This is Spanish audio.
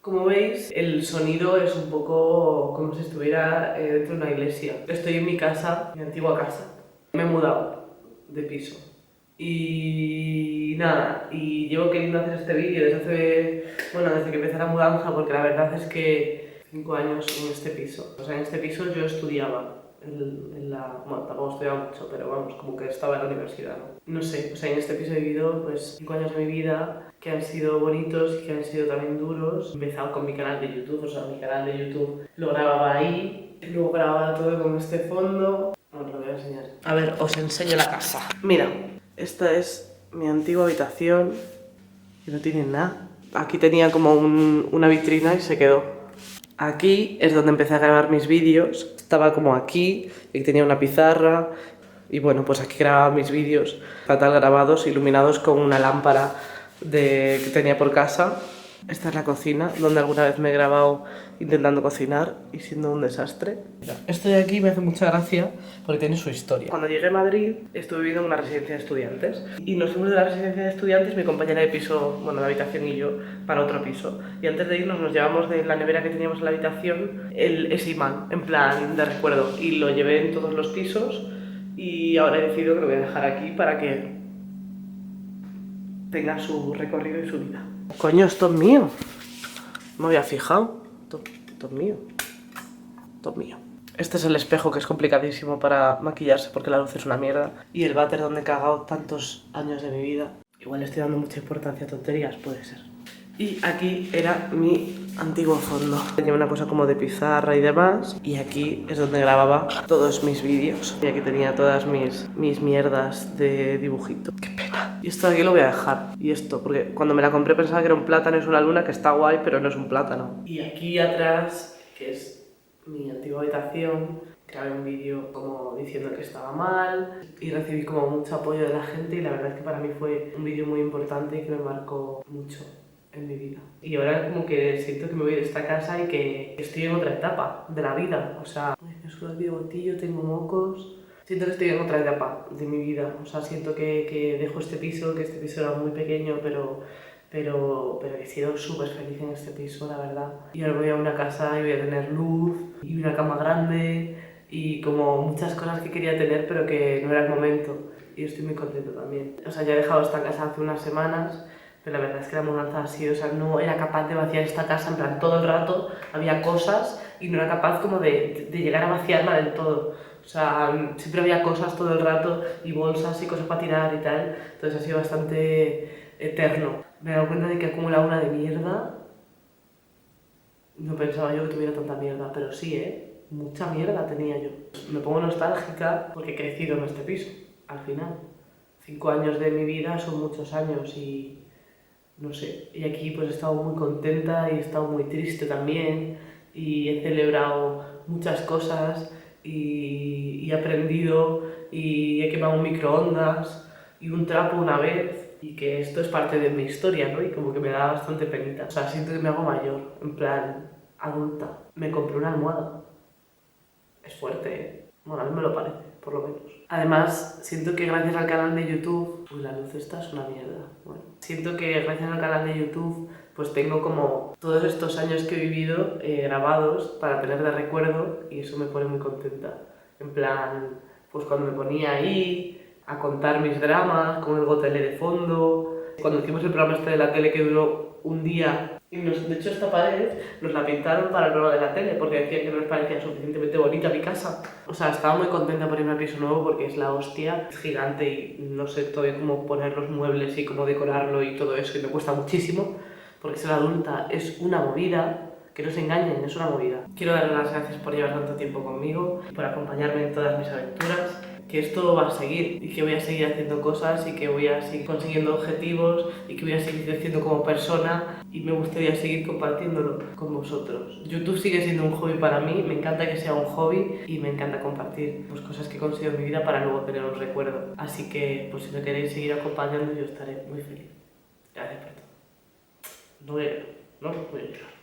Como veis, el sonido es un poco como si estuviera dentro de una iglesia. Estoy en mi casa, mi antigua casa. Me he mudado de piso. Y nada, y llevo queriendo hacer este vídeo desde que empecé la mudanza, porque la verdad es que 5 años en este piso. O sea, en este piso yo estudiaba. Bueno, tampoco estudiaba mucho, pero vamos, como que estaba en la universidad, ¿no? No sé, o sea, en este piso he vivido pues 5 años de mi vida que han sido bonitos y que han sido también duros. He empezado con mi canal de YouTube, o sea, mi canal de YouTube lo grababa ahí, luego grababa todo con este fondo. Os lo voy a enseñar. A ver, os enseño la casa. Mira, esta es mi antigua habitación, que no tiene nada. Aquí tenía como una vitrina y se quedó. Aquí es donde empecé a grabar mis vídeos. Estaba como aquí y tenía una pizarra. Y bueno, pues aquí grababa mis vídeos fatal grabados, iluminados con una lámpara que tenía por casa. Esta es la cocina, donde alguna vez me he grabado intentando cocinar y siendo un desastre. Esto de aquí me hace mucha gracia porque tiene su historia. Cuando llegué a Madrid estuve viviendo en una residencia de estudiantes y nos fuimos de la residencia de estudiantes, mi compañera de piso, bueno, de habitación y yo, para otro piso. Y antes de irnos nos llevamos de la nevera que teníamos en la habitación ese imán, en plan de recuerdo, y lo llevé en todos los pisos y ahora he decidido que lo voy a dejar aquí para que tenga su recorrido y su vida. Coño, esto es mío. No me había fijado. Esto es mío. Esto es mío. Este es el espejo, que es complicadísimo para maquillarse porque la luz es una mierda. Y el váter donde he cagado tantos años de mi vida. Igual le estoy dando mucha importancia a tonterías, puede ser. Y aquí era mi antiguo fondo. Tenía una cosa como de pizarra y demás. Y aquí es donde grababa todos mis vídeos. Y aquí tenía todas mis mierdas de dibujito. Qué pena. Y esto de aquí lo voy a dejar. Y esto, porque cuando me la compré pensaba que era un plátano, es una luna, que está guay, pero no es un plátano. Y aquí atrás, que es mi antigua habitación, grabé un vídeo como diciendo que estaba mal y recibí como mucho apoyo de la gente y la verdad es que para mí fue un vídeo muy importante y que me marcó mucho en mi vida. Y ahora como que siento que me voy de esta casa y que estoy en otra etapa de la vida. O sea, me suda el bigotillo, tengo mocos. Siento que estoy en otra etapa de mi vida. O sea, siento que dejo este piso, que este piso era muy pequeño, pero he sido súper feliz en este piso, la verdad. Y ahora voy a una casa y voy a tener luz y una cama grande y como muchas cosas que quería tener pero que no era el momento. Y estoy muy contento también. O sea, ya he dejado esta casa hace unas semanas, pero la verdad es que la mudanza ha sido, o sea, no era capaz de vaciar esta casa, en plan, todo el rato había cosas y no era capaz como de llegar a vaciarla del todo. O sea, siempre había cosas todo el rato y bolsas y cosas para tirar y tal, entonces ha sido bastante eterno. Me he dado cuenta de que he acumulado una de mierda. No pensaba yo que tuviera tanta mierda, pero sí, mucha mierda tenía yo. Me pongo nostálgica porque he crecido en este piso, al final. 5 años de mi vida son muchos años y no sé. Y aquí pues he estado muy contenta y he estado muy triste también y he celebrado muchas cosas y he aprendido y he quemado un microondas y un trapo una vez. Y que esto es parte de mi historia, ¿no? Y como que me da bastante penita. O sea, siento que me hago mayor, en plan, adulta. Me compré una almohada. Es fuerte, ¿eh? Bueno, a mí me lo parece, por lo menos. Además, siento que gracias al canal de YouTube... Uy, la luz esta es una mierda. Bueno, siento que gracias al canal de YouTube, pues tengo como todos estos años que he vivido grabados para tener de recuerdo y eso me pone muy contenta. En plan, pues cuando me ponía ahí a contar mis dramas con el gotele de fondo. Cuando hicimos el programa este de la tele que duró un día, y de hecho esta pared nos la pintaron para el programa de la tele porque decían que no les parecía suficientemente bonita mi casa. O sea, estaba muy contenta por irme al piso nuevo porque es la hostia, es gigante y no sé todavía cómo poner los muebles y cómo decorarlo y todo eso y me cuesta muchísimo porque ser adulta es una movida. Que no se engañen, es una movida. Quiero darles las gracias por llevar tanto tiempo conmigo, por acompañarme en todas mis aventuras, que esto va a seguir y que voy a seguir haciendo cosas y que voy a seguir consiguiendo objetivos y que voy a seguir creciendo como persona y me gustaría seguir compartiéndolo con vosotros. YouTube sigue siendo un hobby para mí, me encanta que sea un hobby y me encanta compartir pues, cosas que he conseguido en mi vida para luego tener un recuerdo. Así que pues si me queréis seguir acompañando yo estaré muy feliz. Gracias por todo. No voy a llorar.